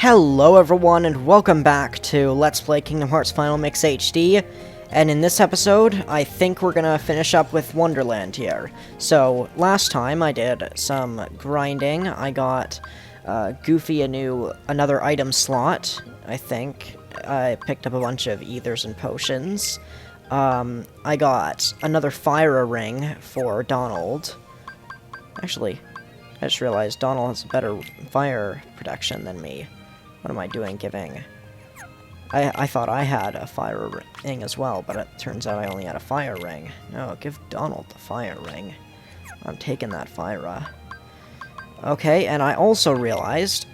Hello everyone, and welcome back to Let's Play Kingdom Hearts Final Mix HD. And in this episode, I think we're gonna finish up with Wonderland here. So, last time I did some grinding. I got Goofy another item slot, I think. I picked up a bunch of ethers and potions. I got another fire ring for Donald. Actually, I just realized Donald has better fire protection than me. What am I doing giving? I thought I had a fire ring as well, but it turns out I only had a fire ring. No, give Donald the fire ring. I'm taking that fire. Okay, and I also realized,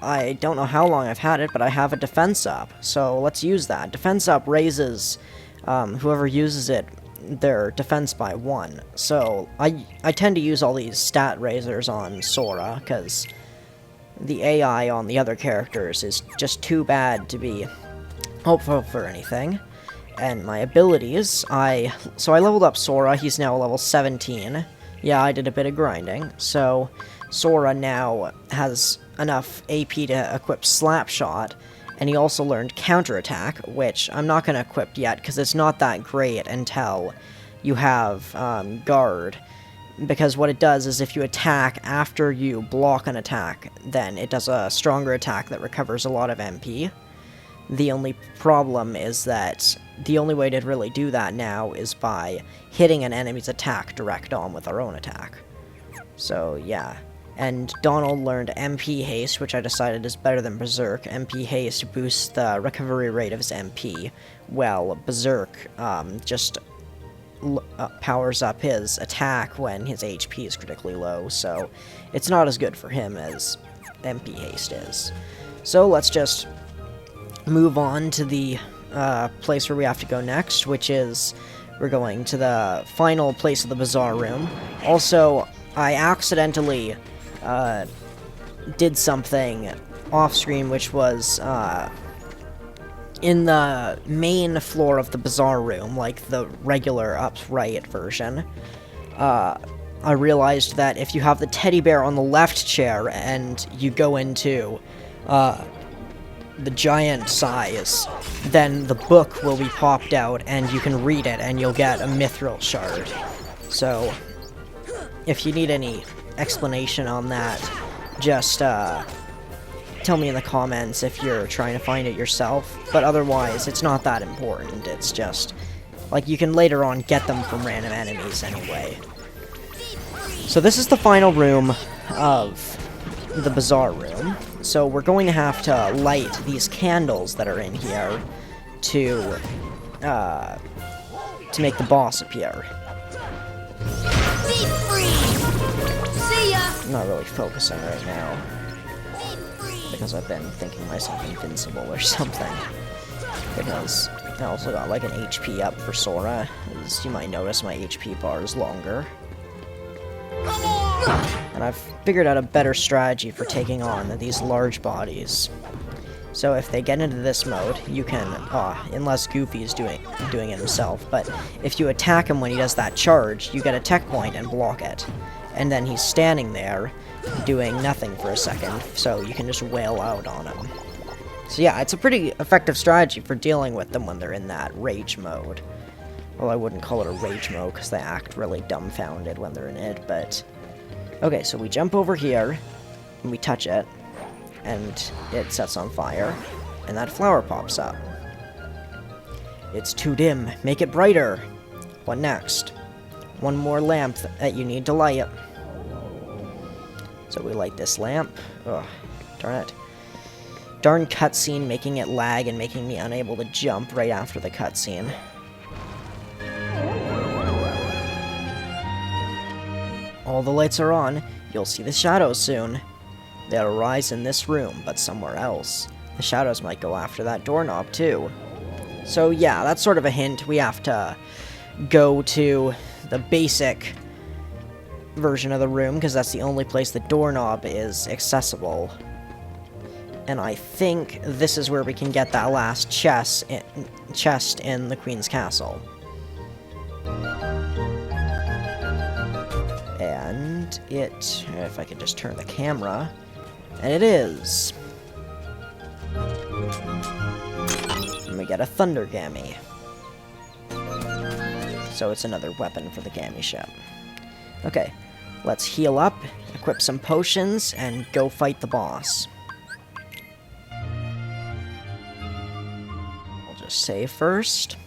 I don't know how long I've had it, but I have a defense up. So let's use that. Defense up raises whoever uses it their defense by 1. So I tend to use all these stat raisers on Sora, because the AI on the other characters is just too bad to be hopeful for anything. And my abilities, so I leveled up Sora. He's now level 17. Yeah, I did a bit of grinding. So Sora now has enough AP to equip Slapshot, and he also learned Counterattack, which I'm not going to equip yet because it's not that great until you have Guard. Because what it does is if you attack after you block an attack, then it does a stronger attack that recovers a lot of MP. The only problem is that the only way to really do that now is by hitting an enemy's attack direct on with our own attack. So, yeah. And Donald learned MP Haste, which I decided is better than Berserk. MP Haste boosts the recovery rate of his MP, while Berserk just powers up his attack when his HP is critically low, so it's not as good for him as MP Haste is. So let's just move on to the place where we have to go next, which is we're going to the final place of the Bazaar Room. Also, I accidentally did something off-screen, which was in the main floor of the Bazaar Room, like the regular upright version, I realized that if you have the teddy bear on the left chair and you go into the giant size, then the book will be popped out and you can read it and you'll get a mithril shard. So, if you need any explanation on that, just tell me in the comments if you're trying to find it yourself, but otherwise it's not that important. It's just like you can later on get them from random enemies anyway. So this is the final room of the Bazaar Room. So we're going to have to light these candles that are in here to make the boss appear. I'm not really focusing right now, because I've been thinking myself invincible or something. Because I also got like an HP up for Sora. As you might notice, my HP bar is longer. And I've figured out a better strategy for taking on these large bodies. So if they get into this mode, you can, unless Goofy's doing it himself, but if you attack him when he does that charge, you get a tech point and block it. And then he's standing there, doing nothing for a second, so you can just wail out on him. So yeah, it's a pretty effective strategy for dealing with them when they're in that rage mode. Well, I wouldn't call it a rage mode, because they act really dumbfounded when they're in it, but... Okay, so we jump over here, and we touch it, and it sets on fire, and that flower pops up. It's too dim. Make it brighter. What next? One more lamp that you need to light. So we light this lamp. Ugh, darn it. Darn cutscene making it lag and making me unable to jump right after the cutscene. All the lights are on. You'll see the shadows soon. They'll arise in this room, but somewhere else. The shadows might go after that doorknob, too. So yeah, that's sort of a hint. We have to go to the basic version of the room, because that's the only place the doorknob is accessible. And I think this is where we can get that last chest in the Queen's Castle. And it, if I could just turn the camera, and it is. And we get a Thunder Gammy. So it's another weapon for the Gammy ship. Okay, let's heal up, equip some potions, and go fight the boss. We'll just save first.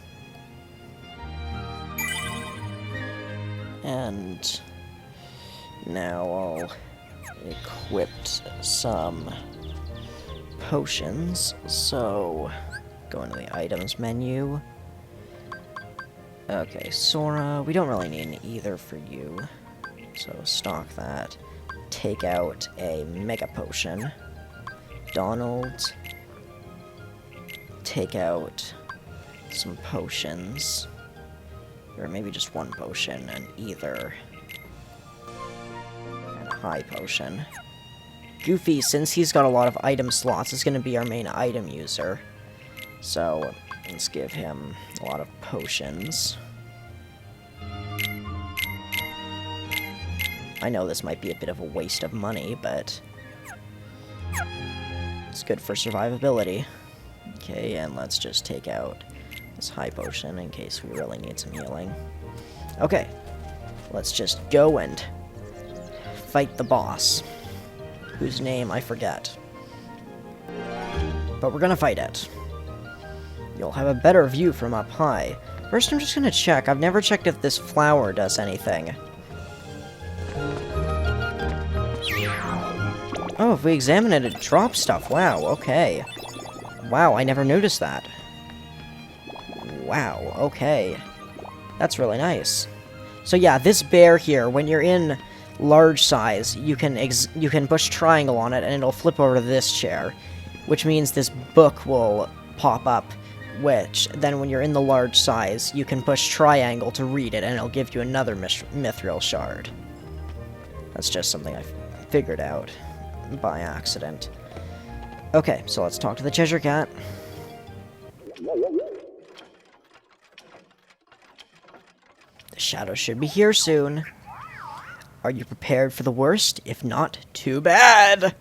And now I'll equip some potions. So, go into the items menu. Okay, Sora, we don't really need either for you. So stock that. Take out a Mega Potion. Donald. Take out some potions. Or maybe just one potion and either. And a high potion. Goofy, since he's got a lot of item slots, is going to be our main item user. So, let's give him a lot of potions. I know this might be a bit of a waste of money, but it's good for survivability. Okay, and let's just take out this high potion in case we really need some healing. Okay, let's just go and fight the boss, whose name I forget. But we're gonna fight it. You'll have a better view from up high. First, I'm just gonna check. I've never checked if this flower does anything. Oh, if we examine it, it drops stuff. Wow, okay. Wow, I never noticed that. Wow, okay. That's really nice. So yeah, this bear here, when you're in large size, you can push triangle on it and it'll flip over to this chair, which means this book will pop up, which then when you're in the large size, you can push triangle to read it and it'll give you another mithril shard. That's just something I figured out by accident. Okay, so let's talk to the Cheshire Cat. The shadow should be here soon. Are you prepared for the worst? If not, too bad!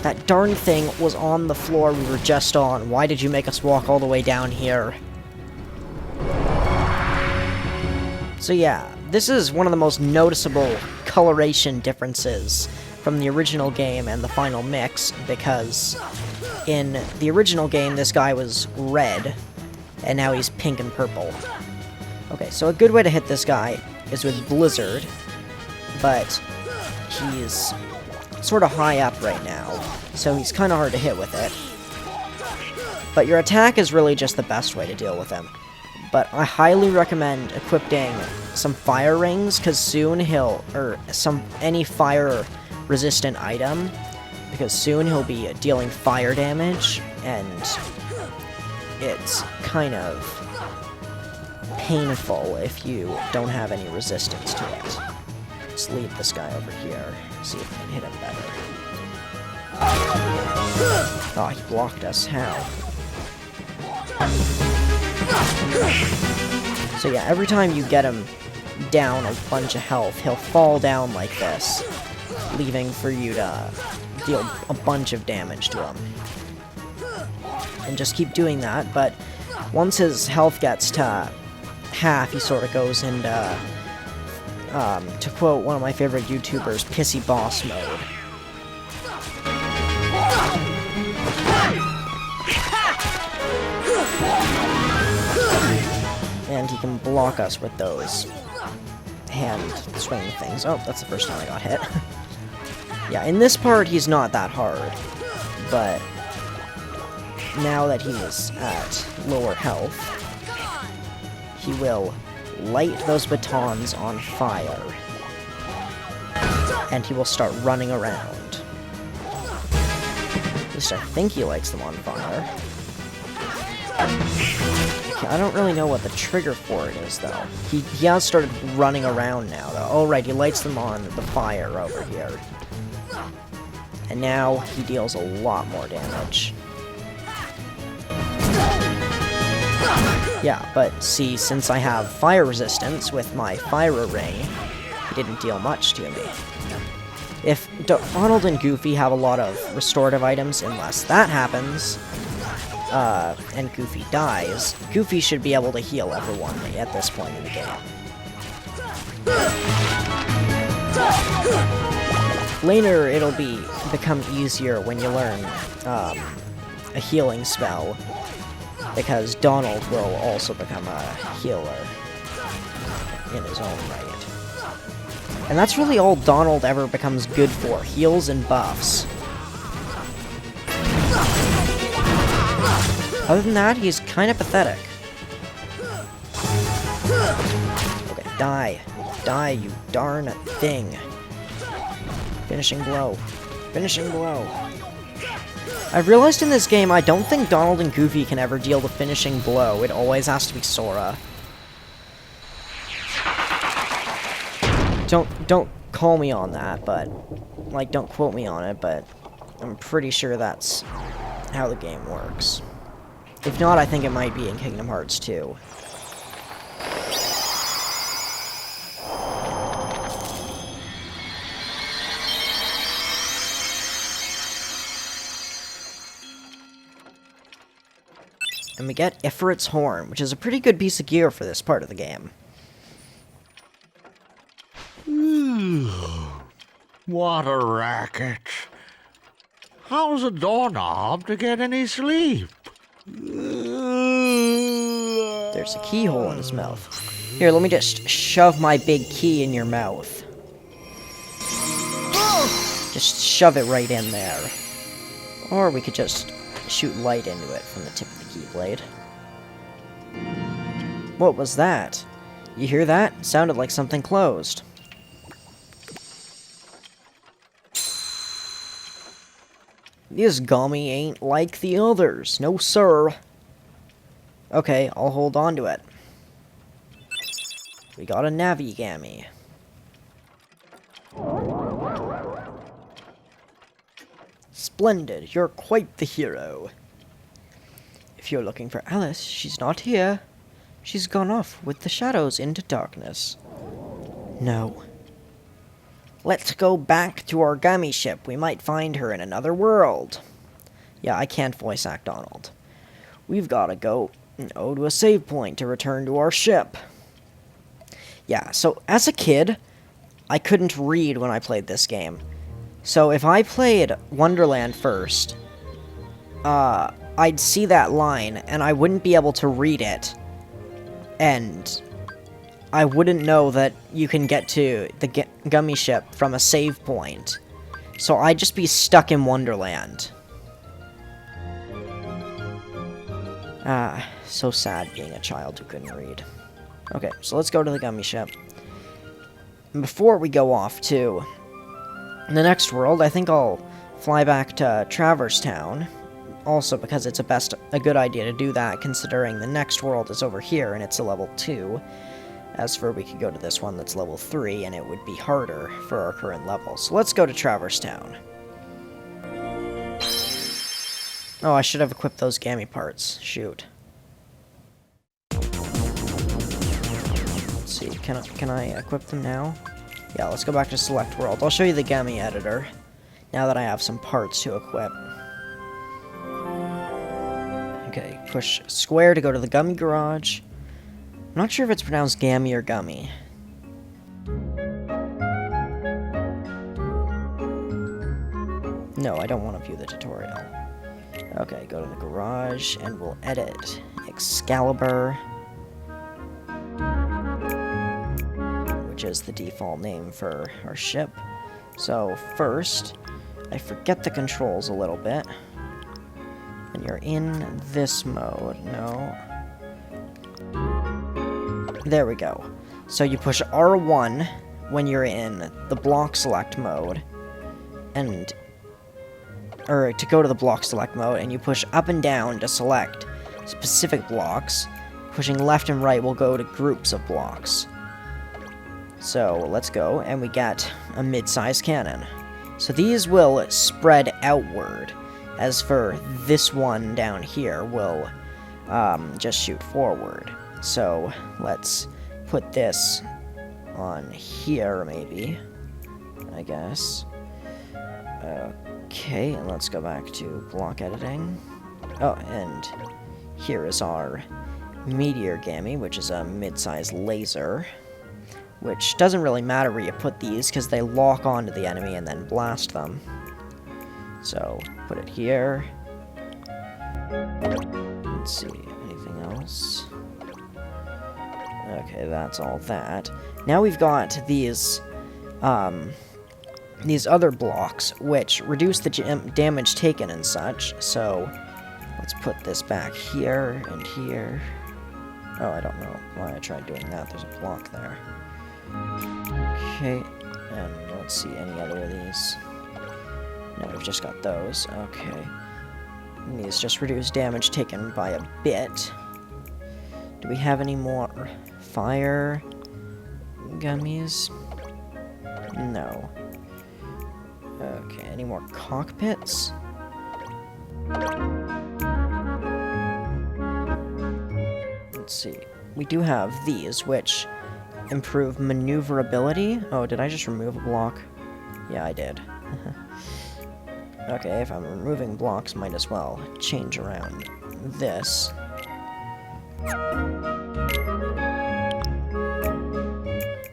That darn thing was on the floor we were just on. Why did you make us walk all the way down here? So yeah, this is one of the most noticeable coloration differences from the original game and the final mix, because in the original game this guy was red, and now he's pink and purple. Okay, so a good way to hit this guy is with Blizzard, but he's sort of high up right now, so he's kind of hard to hit with it. But your attack is really just the best way to deal with him. But I highly recommend equipping some fire rings, because soon any fire resistant item, because soon he'll be dealing fire damage, and it's kind of painful if you don't have any resistance to it. Let's leave this guy over here, see if we can hit him better. Oh, he blocked us. How? So yeah, every time you get him down a bunch of health, he'll fall down like this, leaving for you to deal a bunch of damage to him. And just keep doing that, but once his health gets to half, he sort of goes into, to quote one of my favorite YouTubers, Pissy Boss mode. And he can block us with those hand swing things. Oh, that's the first time I got hit. Yeah, in this part, he's not that hard. But now that he's at lower health, he will light those batons on fire. And he will start running around. At least I think he lights them on fire. I don't really know what the trigger for it is, though. He has started running around now, though. Oh, right, he lights them on the fire over here. And now he deals a lot more damage. Yeah, but see, since I have fire resistance with my fire ring, he didn't deal much to me. If Donald and Goofy have a lot of restorative items, unless that happens, and Goofy dies, Goofy should be able to heal everyone at this point in the game. Later, it'll become easier when you learn a healing spell, because Donald will also become a healer in his own right. And that's really all Donald ever becomes good for, heals and buffs. Other than that, he's kind of pathetic. Okay, die. Die, you darn thing. Finishing blow. Finishing blow. I've realized in this game, I don't think Donald and Goofy can ever deal the finishing blow. It always has to be Sora. Don't call me on that, but... Like, don't quote me on it, but... I'm pretty sure that's how the game works. If not, I think it might be in Kingdom Hearts 2. And we get Ifrit's Horn, which is a pretty good piece of gear for this part of the game. What a racket. How's a doorknob to get any sleep? There's a keyhole in his mouth. Here, let me just shove my big key in your mouth. Just shove it right in there. Or we could just shoot light into it from the tip of the keyblade. What was that? You hear that? It sounded like something closed. This gummy ain't like the others. No, sir. Okay, I'll hold on to it. We got a Navigami. Splendid, you're quite the hero. If you're looking for Alice, she's not here. She's gone off with the shadows into darkness. No. Let's go back to our gummy ship. We might find her in another world. Yeah, I can't voice act Donald. We've got to go to a save point to return to our ship. Yeah, so as a kid, I couldn't read when I played this game. So if I played Wonderland first, I'd see that line, and I wouldn't be able to read it. And I wouldn't know that you can get to the gummy ship from a save point. So I'd just be stuck in Wonderland. So sad being a child who couldn't read. Okay, so let's go to the gummy ship. And before we go off to the next world, I think I'll fly back to Traverse Town. Also because it's a good idea to do that, considering the next world is over here and it's a level 2. As for we could go to this one that's level 3, and it would be harder for our current level. So let's go to Traverse Town. Oh, I should have equipped those Gammy parts. Shoot. Let's see, can I equip them now? Yeah, let's go back to Select World. I'll show you the Gammy editor, now that I have some parts to equip. Okay, push square to go to the Gummy Garage. I'm not sure if it's pronounced Gammy or Gummy. No, I don't want to view the tutorial. Okay, go to the garage, and we'll edit Excalibur, which is the default name for our ship. So first, I forget the controls a little bit. And you're in this mode. No. There we go. So you push R1 when you're in the block select mode, or to go to the block select mode, and you push up and down to select specific blocks. Pushing left and right will go to groups of blocks. So let's go, and we get a mid-size cannon. So these will spread outward. As for this one down here, will just shoot forward. So let's put this on here, maybe, I guess. Okay, and let's go back to block editing. Oh, and here is our Meteor Gammy, which is a mid-sized laser, which doesn't really matter where you put these, because they lock onto the enemy and then blast them. So, put it here. Let's see, anything else? Okay, that's all that. Now we've got these other blocks, which reduce the damage taken and such, so let's put this back here and here. Oh, I don't know why I tried doing that. There's a block there. Okay, and let's see, any other of these? No, we've just got those. Okay. And these just reduce damage taken by a bit. Do we have any more fire gummies? No. Okay, any more cockpits? Let's see. We do have these, which improve maneuverability. Oh, did I just remove a block? Yeah, I did. Okay, if I'm removing blocks, might as well change around this.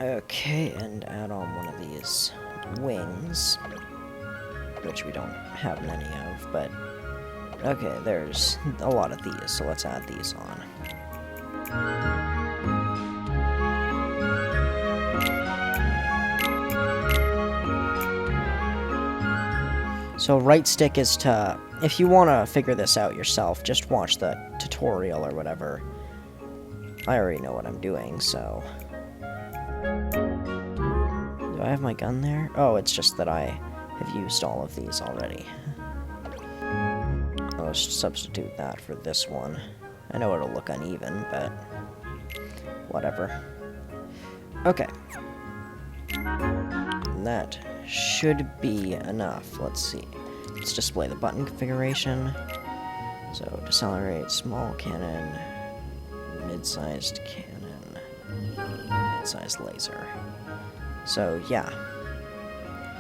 Okay, and add on one of these wings, which we don't have many of, but okay, there's a lot of these, so let's add these on. So right stick is to, if you want to figure this out yourself, just watch the tutorial or whatever. I already know what I'm doing, so... Do I have my gun there? Oh, it's just that I have used all of these already. I'll just substitute that for this one. I know it'll look uneven, but... whatever. Okay. And that should be enough. Let's see. Let's display the button configuration. So, decelerate, small cannon, mid-sized cannon, mid-sized laser. So, yeah.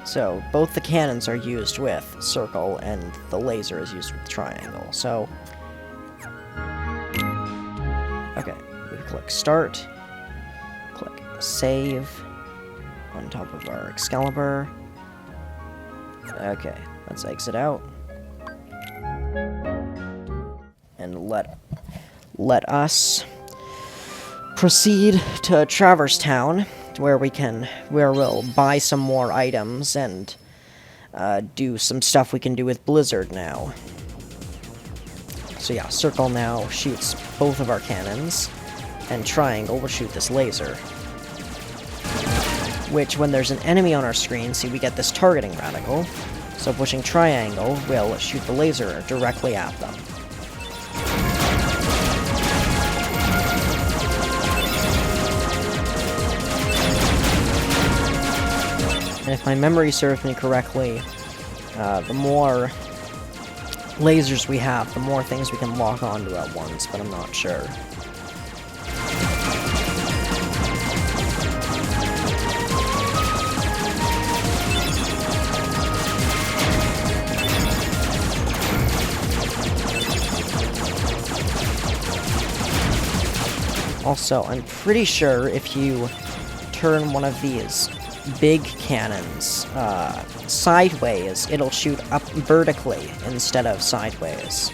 So, both the cannons are used with circle, and the laser is used with triangle. So, okay, we click start, click save, on top of our Excalibur. Okay, let's exit out. And let us proceed to Traverse Town, where we'll buy some more items and do some stuff we can do with Blizzard now. So yeah, circle now shoots both of our cannons, and triangle will shoot this laser. Which, when there's an enemy on our screen, see, we get this targeting radical, so pushing triangle will shoot the laser directly at them. And if my memory serves me correctly, the more lasers we have, the more things we can lock onto at once, but I'm not sure. Also, I'm pretty sure if you turn one of these big cannons sideways, it'll shoot up vertically instead of sideways.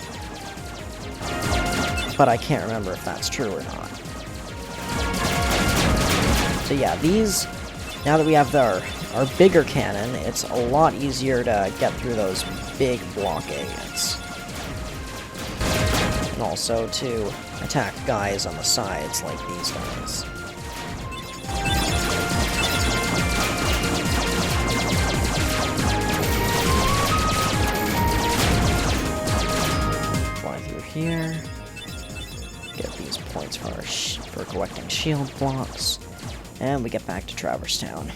But I can't remember if that's true or not. So yeah, these, now that we have our bigger cannon, it's a lot easier to get through those big blockades. And also to attack guys on the sides like these guys. Fly through here. Get these points for collecting shield blocks. And we get back to Traverse Town.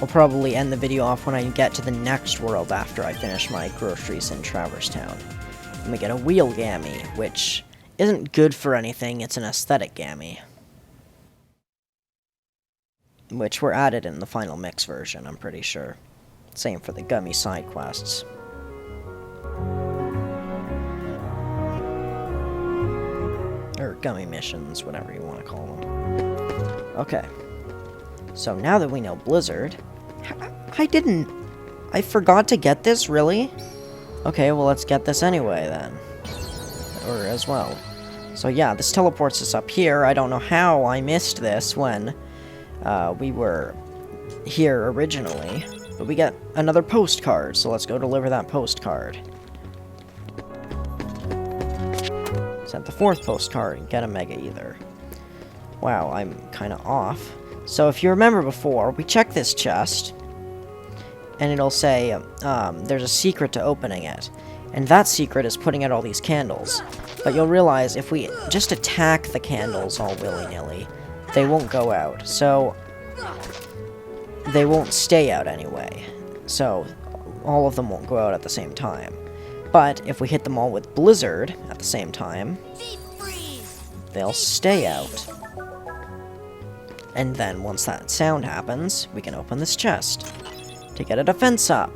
I'll probably end the video off when I get to the next world after I finish my groceries in Traverse Town. And we get a wheel gammy, which isn't good for anything, it's an aesthetic gammy. which were added in the final mix version, I'm pretty sure. Same for the gummy side quests. Or gummy missions, whatever you want to call them. Okay. So now that we know Blizzard... I forgot to get this, really? Okay, well, let's get this anyway, then. Or as well. So yeah, this teleports us up here. I don't know how I missed this when we were here originally. But we get another postcard, so let's go deliver that postcard. Sent the 4th postcard and get a Mega Ether. Wow, I'm kind of off. So if you remember before, we checked this chest, and it'll say there's a secret to opening it. And that secret is putting out all these candles. But you'll realize if we just attack the candles all willy-nilly, they won't go out. So they won't stay out anyway. So all of them won't go out at the same time. But if we hit them all with Blizzard at the same time, they'll stay out. And then once that sound happens, we can open this chest to get a defense up.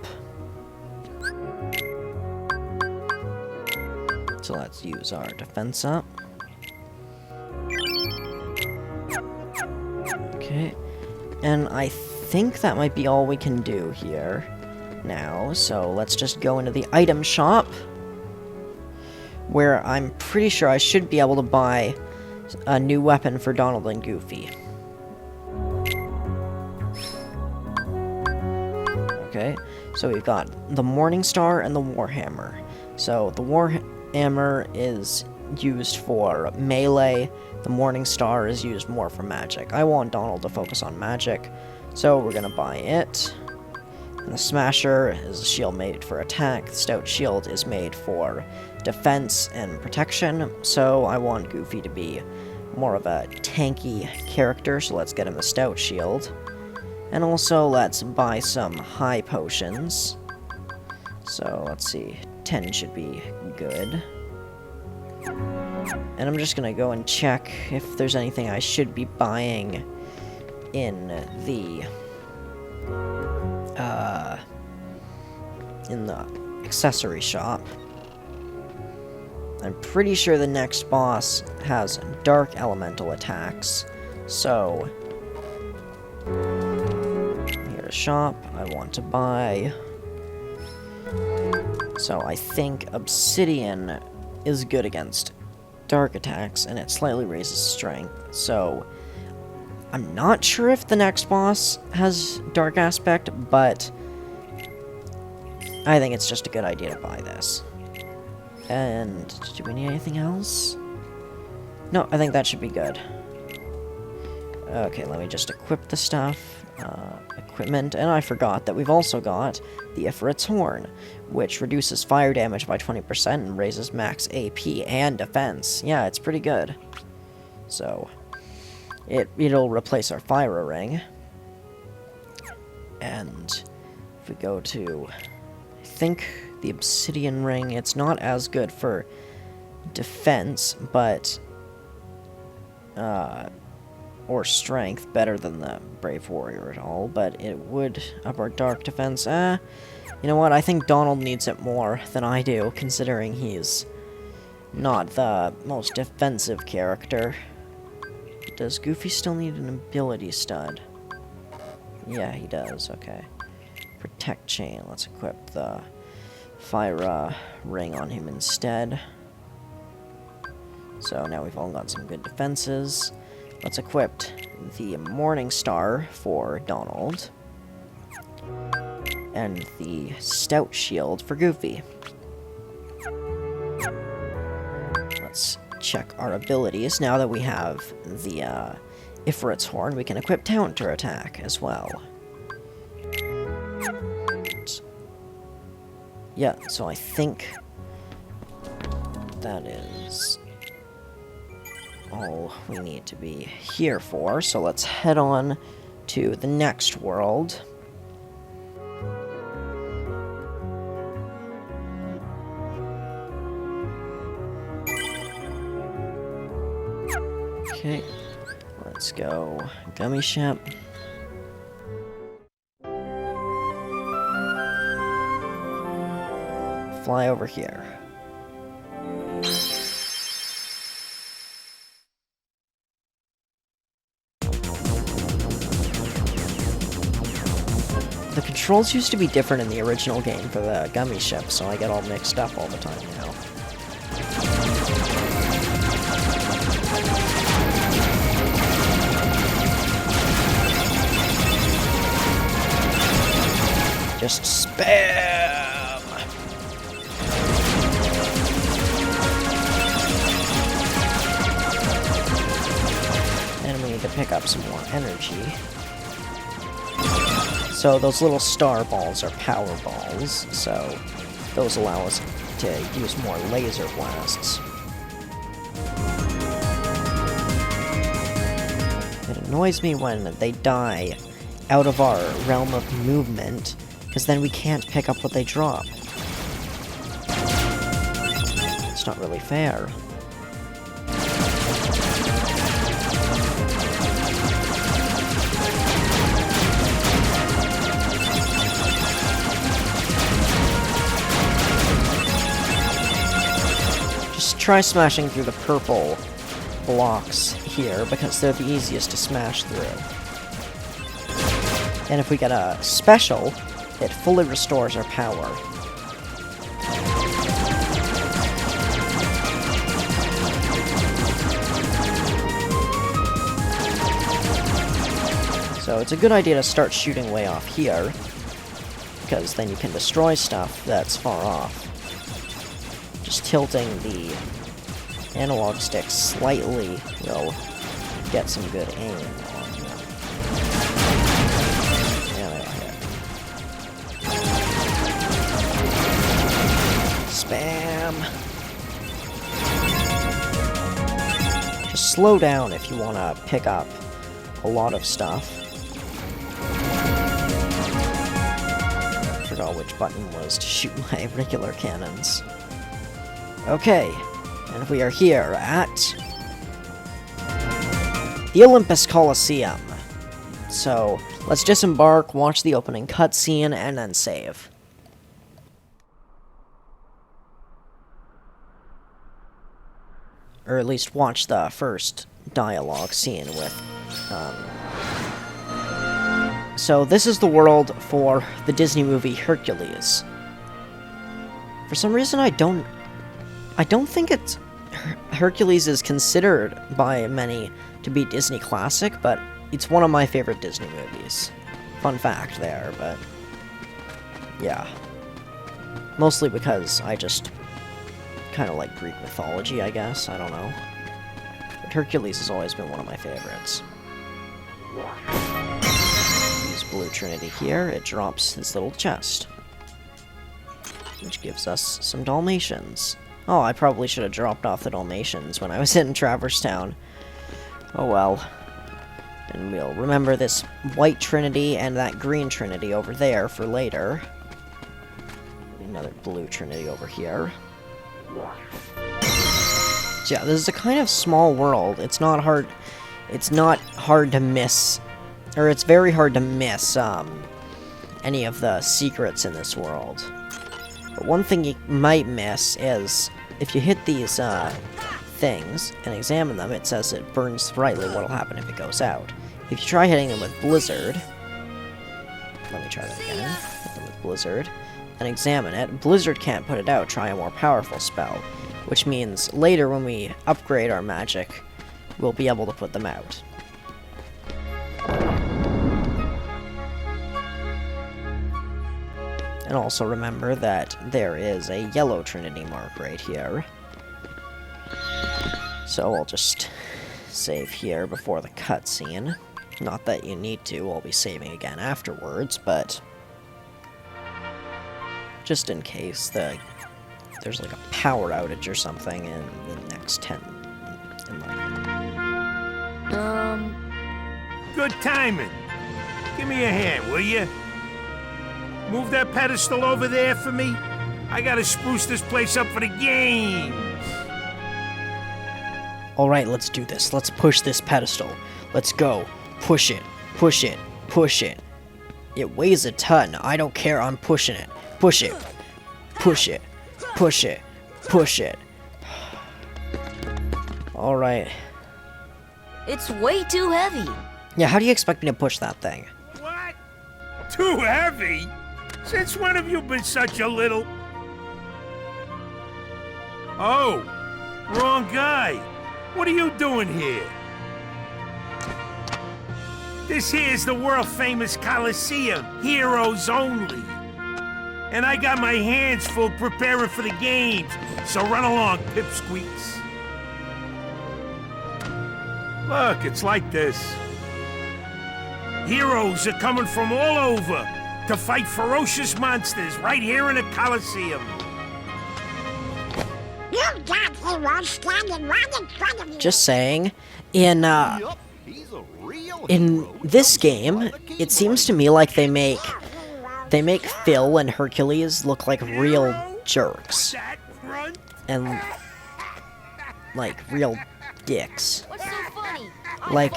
So let's use our defense up. Okay. And I think that might be all we can do here now. So let's just go into the item shop, where I'm pretty sure I should be able to buy a new weapon for Donald and Goofy. Okay, so we've got the Morning Star and the Warhammer. So the Warhammer is used for melee, the Morning Star is used more for magic. I want Donald to focus on magic, so we're gonna buy it. And the Smasher is a shield made for attack, the Stout Shield is made for defense and protection, so I want Goofy to be more of a tanky character, so let's get him the Stout Shield. And also, let's buy some high potions. So, let's see. 10 should be good. And I'm just gonna go and check if there's anything I should be buying in the accessory shop. I'm pretty sure the next boss has dark elemental attacks, so shop, I want to buy. So I think Obsidian is good against dark attacks, and it slightly raises strength. So I'm not sure if the next boss has dark aspect, but I think it's just a good idea to buy this. And do we need anything else? No, I think that should be good. Okay, let me just equip the stuff. Equipment, and I forgot that we've also got the Ifrit's Horn, which reduces fire damage by 20% and raises max AP and defense. Yeah, it's pretty good. So, it'll replace our Fire Ring. And if we go to, I think, the Obsidian Ring, it's not as good for defense, but or strength, better than the Brave Warrior at all, but it would up our dark defense. You know what, I think Donald needs it more than I do, considering he's not the most defensive character. Does Goofy still need an ability stud? Yeah, he does, okay. Protect Chain, let's equip the Fire Ring on him instead. So now we've all got some good defenses. Let's equip the Morning Star for Donald. And the Stout Shield for Goofy. Let's check our abilities. Now that we have the Ifrit's Horn, we can equip Counter Attack as well. Yeah, so I think that is all we need to be here for, so let's head on to the next world. Okay, let's go Gummy Ship. fly over here. The controls used to be different in the original game for the gummy ship, so I get all mixed up all the time now. Just spam! And we need to pick up some more energy. So those little star balls are power balls, so those allow us to use more laser blasts. It annoys me when they die out of our realm of movement, because then we can't pick up what they drop. It's not really fair. Just try smashing through the purple blocks here, because they're the easiest to smash through. And if we get a special, it fully restores our power. So it's a good idea to start shooting way off here, because then you can destroy stuff that's far off. Just tilting the analog stick slightly will get some good aim on them. Spam! Just slow down if you want to pick up a lot of stuff. I forgot which button was to shoot my regular cannons. Okay, and we are here at the Olympus Coliseum. So, let's disembark, watch the opening cutscene, and then save. Or at least watch the first dialogue scene with, So this is the world for the Disney movie Hercules. For some reason I don't think it's... Hercules is considered by many to be Disney classic, but it's one of my favorite Disney movies. Fun fact there, but... yeah. Mostly because I just kind of like Greek mythology, I guess. I don't know. But Hercules has always been one of my favorites. Use Blue Trinity here. It drops this little chest, which gives us some Dalmatians. Oh, I probably should have dropped off the Dalmatians when I was in Traverse Town. Oh well. And we'll remember this white Trinity and that green Trinity over there for later. Another blue Trinity over here. So yeah, this is a kind of small world. It's not hard to miss, or it's very hard to miss any of the secrets in this world. But one thing you might miss is if you hit these things and examine them, it says it burns brightly. What'll happen if it goes out? If you try hitting them with Blizzard, let me try that again. Hit them with Blizzard and examine it. Blizzard can't put it out. Try a more powerful spell, which means later when we upgrade our magic, we'll be able to put them out. And also remember that there is a yellow Trinity mark right here. So I'll just save here before the cutscene. Not that you need to, I'll be saving again afterwards, but just in case there's like a power outage or something in the next 10. Good timing. Give me a hand, will you? Move that pedestal over there for me. I gotta spruce this place up for the games. Alright, let's do this. Let's push this pedestal. Let's go. Push it. Push it. Push it. It weighs a ton. I don't care. I'm pushing it. Push it. Push it. Push it. Push it. Alright. It's way too heavy. Yeah, how do you expect me to push that thing? What? Too heavy? Since when have you been such a little... Oh, wrong guy. What are you doing here? This here's the world-famous Coliseum, heroes only. And I got my hands full preparing for the games, so run along, pipsqueaks. Look, it's like this. Heroes are coming from all over to fight ferocious monsters right here in the Coliseum. You've got heroes standing right in front of you. Just saying, in this game, it seems to me like they make Phil and Hercules look like real jerks That grunt? and like real dicks. What's so funny? Like,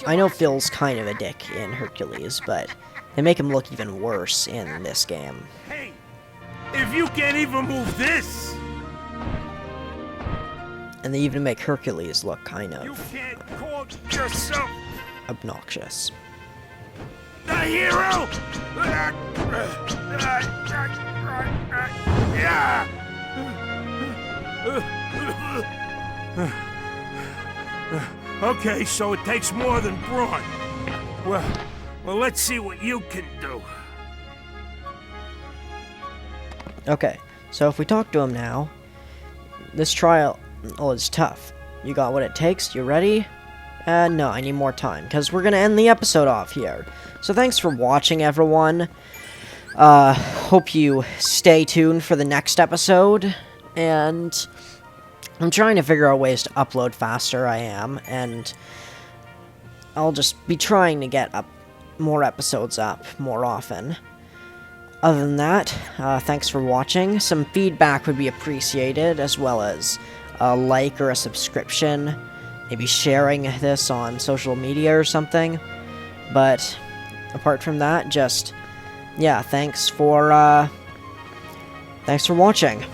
I know Phil's kind of a dick in Hercules, but they make him look even worse in this game. Hey, if you can't even move this, And they even make Hercules look kind you of can't call yourself obnoxious. the hero! Okay, so it takes more than brawn. Well, let's see what you can do. Okay, so if we talk to him now, this trial is tough. You got what it takes? You ready? No, I need more time, because we're gonna end the episode off here. So thanks for watching, everyone. Hope you stay tuned for the next episode, and I'm trying to figure out ways to upload faster, I am, and I'll just be trying to get more episodes up more often. Other than that, thanks for watching. Some feedback would be appreciated, as well as a like or a subscription. Maybe sharing this on social media or something. But apart from that, just, yeah, thanks for watching.